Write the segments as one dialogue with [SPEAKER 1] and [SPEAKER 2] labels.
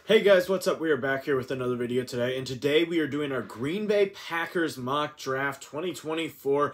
[SPEAKER 1] Hey guys, what's up? We are back here with another video today, and today we are doing our Green Bay Packers mock draft 2024.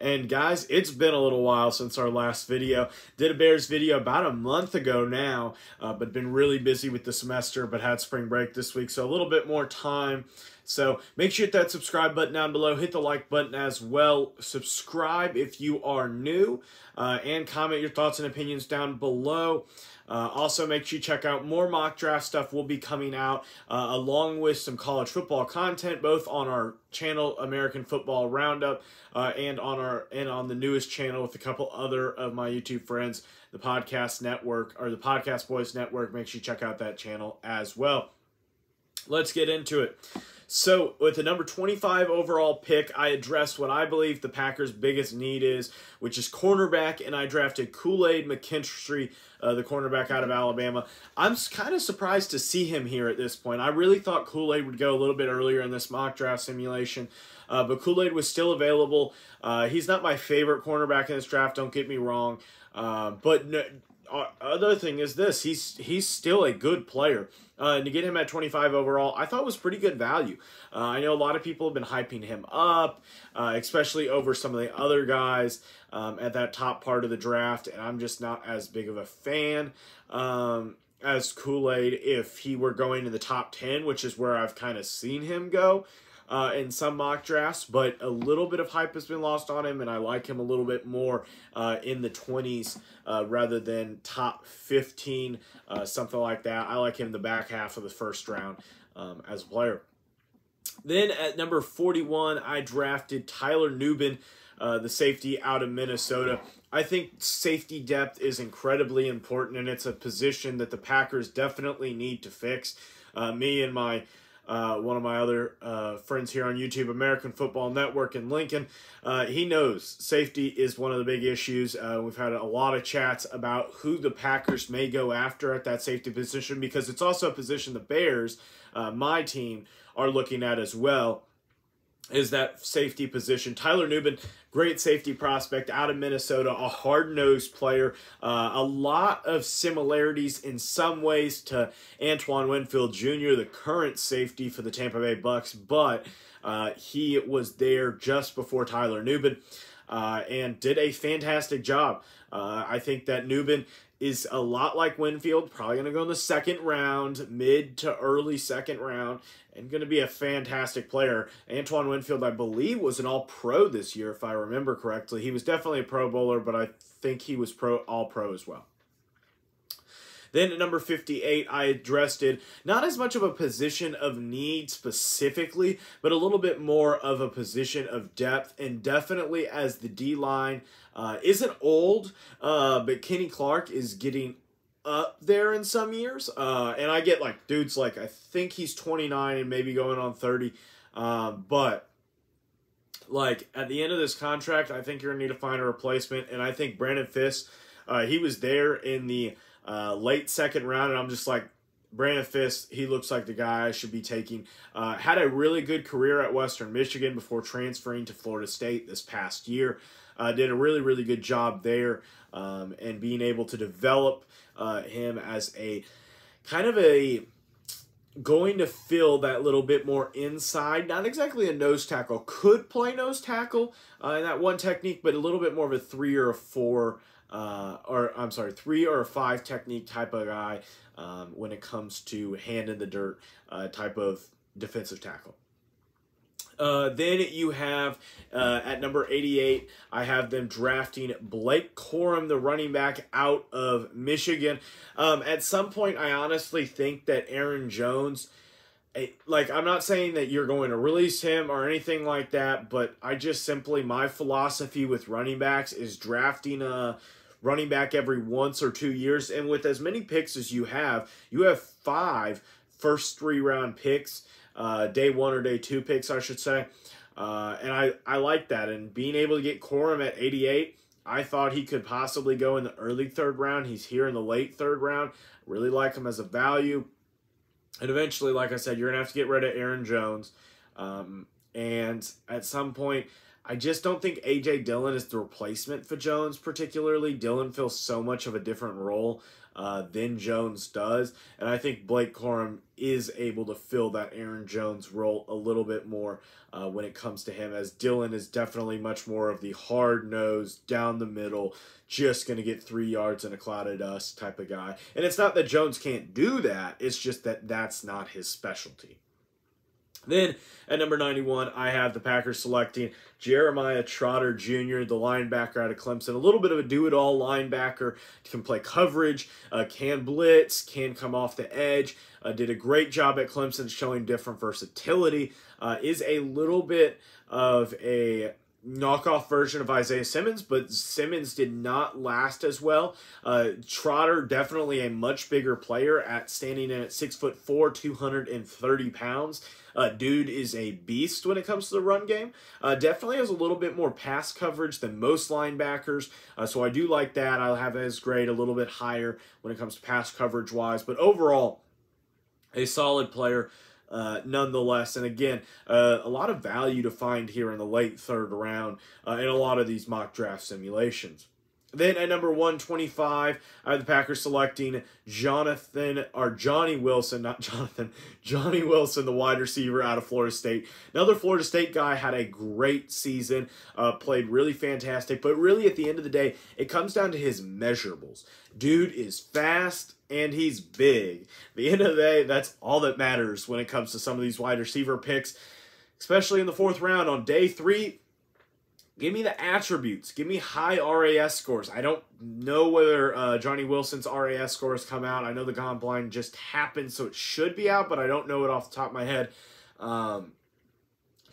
[SPEAKER 1] And guys, it's been a little while since our last video. Did a Bears video about a month ago now, but been really busy with the semester, but had spring break this week, so a little bit more time. So make sure you hit that subscribe button down below, hit the like button as well, subscribe if you are new, and comment your thoughts and opinions down below. Also, make sure you check out more mock draft stuff will be coming out, along with some college football content, both on our channel, American Football Roundup, and on the newest channel with a couple other of my YouTube friends, the Podcast Network, or the Podcast Boys Network. Make sure you check out that channel as well. Let's get into it. So, with the number 25 overall pick, I addressed what I believe the Packers' biggest need is, which is cornerback, and I drafted Kool-Aid McKinstry, the cornerback out of Alabama. I'm kind of surprised to see him here at this point. I really thought Kool-Aid would go a little bit earlier in this mock draft simulation, but Kool-Aid was still available. He's not my favorite cornerback in this draft, don't get me wrong, but no, other thing is this, he's still a good player. And to get him at 25 overall, I thought was pretty good value. I know a lot of people have been hyping him up, especially over some of the other guys at that top part of the draft, and I'm just not as big of a fan as Kool-Aid if he were going to the top 10, which is where I've kind of seen him go in some mock drafts, but a little bit of hype has been lost on him, and I like him a little bit more in the 20s rather than top 15, something like that. I like him in the back half of the first round as a player. Then at number 41, I drafted Tyler Nubin, the safety out of Minnesota. I think safety depth is incredibly important, and it's a position that the Packers definitely need to fix. Me and my one of my other friends here on YouTube, American Football Network in Lincoln, he knows safety is one of the big issues. We've had a lot of chats about who the Packers may go after at that safety position, because it's also a position the Bears, my team, are looking at as well, is that safety position. Tyler Nubin, great safety prospect out of Minnesota, a hard-nosed player. A lot of similarities in some ways to Antoine Winfield Jr., the current safety for the Tampa Bay Bucks, but he was there just before Tyler Nubin and did a fantastic job. I think that Nubin is a lot like Winfield, probably going to go in the second round, mid to early second round, and going to be a fantastic player. Antoine Winfield, I believe, was an All-Pro this year, if I remember correctly. He was definitely a Pro Bowler, but I think he was All-Pro as well. Then at number 58, I addressed it, not as much of a position of need specifically, but a little bit more of a position of depth, and definitely as the D-line isn't old, but Kenny Clark is getting up there in some years, and I get like dudes like, I think he's 29 and maybe going on 30, but like at the end of this contract, I think you're gonna need to find a replacement, and I think Brandon Fisk, he was there in the late second round, and I'm just like, Brandon Fisk, he looks like the guy I should be taking. Had a really good career at Western Michigan before transferring to Florida State this past year. Did a really, really good job there, and being able to develop him as a kind of a going to fill that little bit more inside, not exactly a nose tackle, could play nose tackle in that one technique, but a little bit more of a 3 or a 4, or I'm sorry, 3 or a 5 technique type of guy when it comes to hand in the dirt type of defensive tackle. Then you have, at number 88, I have them drafting Blake Corum, the running back out of Michigan. At some point, I honestly think that Aaron Jones, like, I'm not saying that you're going to release him or anything like that, but I just simply, my philosophy with running backs is drafting a running back every once or 2 years, and with as many picks as you have 5 first 3-round picks, day 1 or day 2 picks, I should say. And I like that. And being able to get Corum at 88, I thought he could possibly go in the early 3rd round. He's here in the late 3rd round. Really like him as a value. And eventually, like I said, you're going to have to get rid of Aaron Jones. And at some point, I just don't think A.J. Dillon is the replacement for Jones particularly. Dillon fills so much of a different role than Jones does. And I think Blake Corum is able to fill that Aaron Jones role a little bit more when it comes to him, as Dylan is definitely much more of the hard-nosed, down the middle, just going to get 3 yards in a cloud of dust type of guy. And it's not that Jones can't do that, it's just that that's not his specialty. Then, at number 91, I have the Packers selecting Jeremiah Trotter Jr., the linebacker out of Clemson. A little bit of a do-it-all linebacker. Can play coverage, can blitz, can come off the edge. Did a great job at Clemson showing different versatility. Is a little bit of a knockoff version of Isaiah Simmons, but Simmons did not last as well. Trotter, definitely a much bigger player at standing in at 6'4", 230 pounds. Dude is a beast when it comes to the run game. Definitely has a little bit more pass coverage than most linebackers, so I do like that. I'll have his grade a little bit higher when it comes to pass coverage-wise, but overall, a solid player nonetheless. And again, a lot of value to find here in the late third round in a lot of these mock draft simulations. Then at number 125, I have the Packers selecting Johnny Wilson, the wide receiver out of Florida State. Another Florida State guy, had a great season, played really fantastic, but really at the end of the day, it comes down to his measurables. Dude is fast and he's big. At the end of the day, that's all that matters when it comes to some of these wide receiver picks, especially in the 4th round on day 3. Give me the attributes. Give me high RAS scores. I don't know whether Johnny Wilson's RAS scores come out. I know the combine just happened, so it should be out, but I don't know it off the top of my head.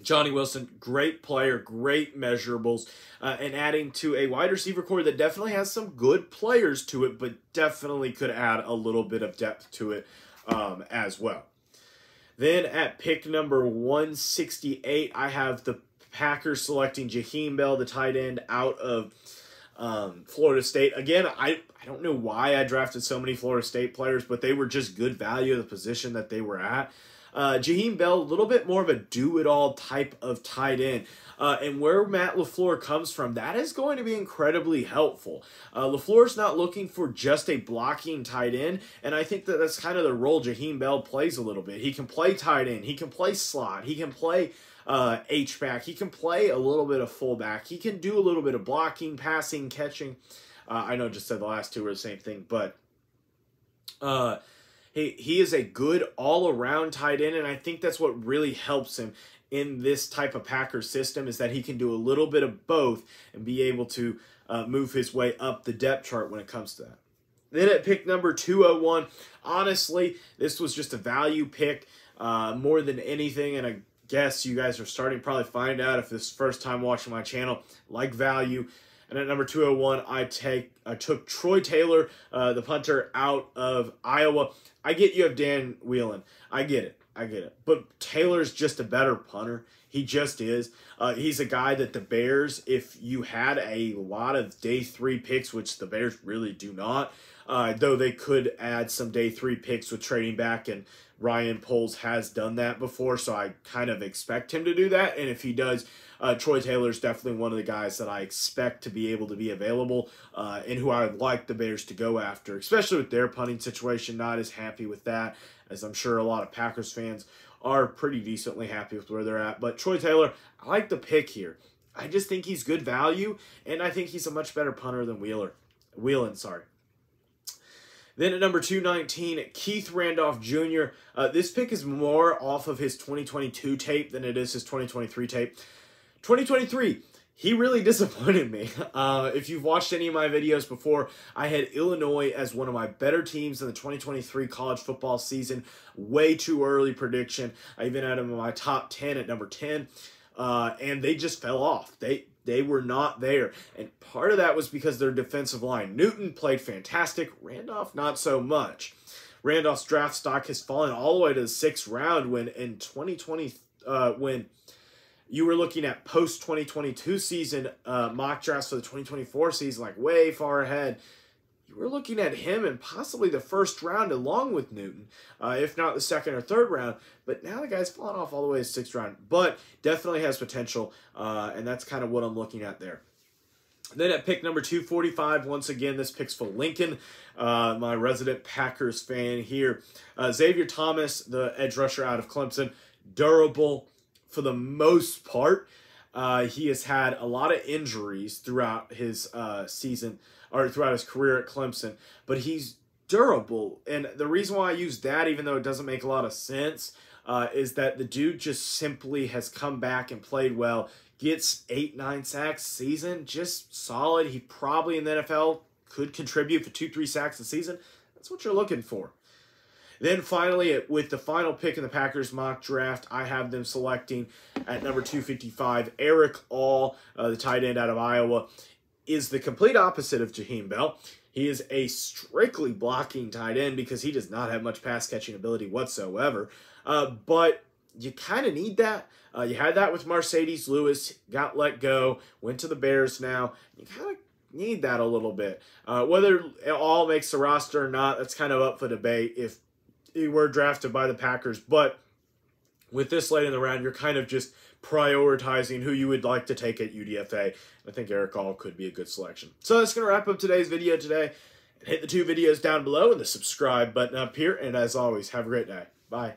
[SPEAKER 1] Johnny Wilson, great player, great measurables, and adding to a wide receiver core that definitely has some good players to it, but definitely could add a little bit of depth to it as well. Then at pick number 168, I have the Packers selecting Jaheim Bell, the tight end out of Florida State. Again, I don't know why I drafted so many Florida State players, but they were just good value of the position that they were at. Jaheim Bell, a little bit more of a do-it-all type of tight end. And where Matt LaFleur comes from, that is going to be incredibly helpful. LaFleur's not looking for just a blocking tight end, and I think that that's kind of the role Jaheim Bell plays a little bit. He can play tight end, he can play slot, he can play H-back, he can play a little bit of fullback, he can do a little bit of blocking, passing, catching. I know I just said the last two were the same thing, but he is a good all-around tight end, and I think that's what really helps him in this type of Packers system, is that he can do a little bit of both and be able to move his way up the depth chart when it comes to that. Then at pick number 201, honestly, this was just a value pick more than anything, and I guess you guys are starting to probably find out if this is the first time watching my channel, like value. And at number 201, I took Troy Taylor, the punter out of Iowa. I get you have Dan Whelan. I get it. But Taylor's just a better punter. He just is. He's a guy that the Bears, if you had a lot of day 3 picks, which the Bears really do not, though they could add some day 3 picks with trading back, and Ryan Poles has done that before, so I kind of expect him to do that. And if he does, Troy Taylor's definitely one of the guys that I expect to be able to be available and who I would like the Bears to go after, especially with their punting situation. Not as happy with that, as I'm sure a lot of Packers fans are pretty decently happy with where they're at. But Troy Taylor, I like the pick here. I just think he's good value, and I think he's a much better punter than Whelan. Then at number 219, Keith Randolph Jr. This pick is more off of his 2022 tape than it is his 2023 tape. 2023, he really disappointed me. If you've watched any of my videos before, I had Illinois as one of my better teams in the 2023 college football season. Way too early prediction. I even had him in my top 10 at number 10. And they just fell off. They were not there. And part of that was because their defensive line. Newton played fantastic. Randolph, not so much. Randolph's draft stock has fallen all the way to the 6th round when in 2020, when you were looking at post-2022 season mock drafts for the 2024 season, like way far ahead. You were looking at him in possibly the 1st round along with Newton, if not the 2nd or 3rd round. But now the guy's fallen off all the way to 6th round. But definitely has potential, and that's kind of what I'm looking at there. Then at pick number 245, once again, this pick's for Lincoln, my resident Packers fan here. Xavier Thomas, the edge rusher out of Clemson, durable for the most part. He has had a lot of injuries throughout his season, or throughout his career at Clemson, but he's durable. And the reason why I use that, even though it doesn't make a lot of sense, is that the dude just simply has come back and played well. Gets 8-9 sacks a season, just solid. He probably in the NFL could contribute for 2-3 sacks a season. That's what you're looking for. Then finally, with the final pick in the Packers mock draft, I have them selecting at number 255, Eric All, the tight end out of Iowa, is the complete opposite of Jaheim Bell. He is a strictly blocking tight end because he does not have much pass catching ability whatsoever. But you kind of need that. You had that with Mercedes Lewis, got let go, went to the Bears now. You kind of need that a little bit. Whether it all makes the roster or not, that's kind of up for debate if he were drafted by the Packers. But with this late in the round, you're kind of just prioritizing who you would like to take at UDFA. I think Eric All could be a good selection. So that's going to wrap up today's video today. Hit the 2 videos down below and the subscribe button up here. And as always, have a great day. Bye.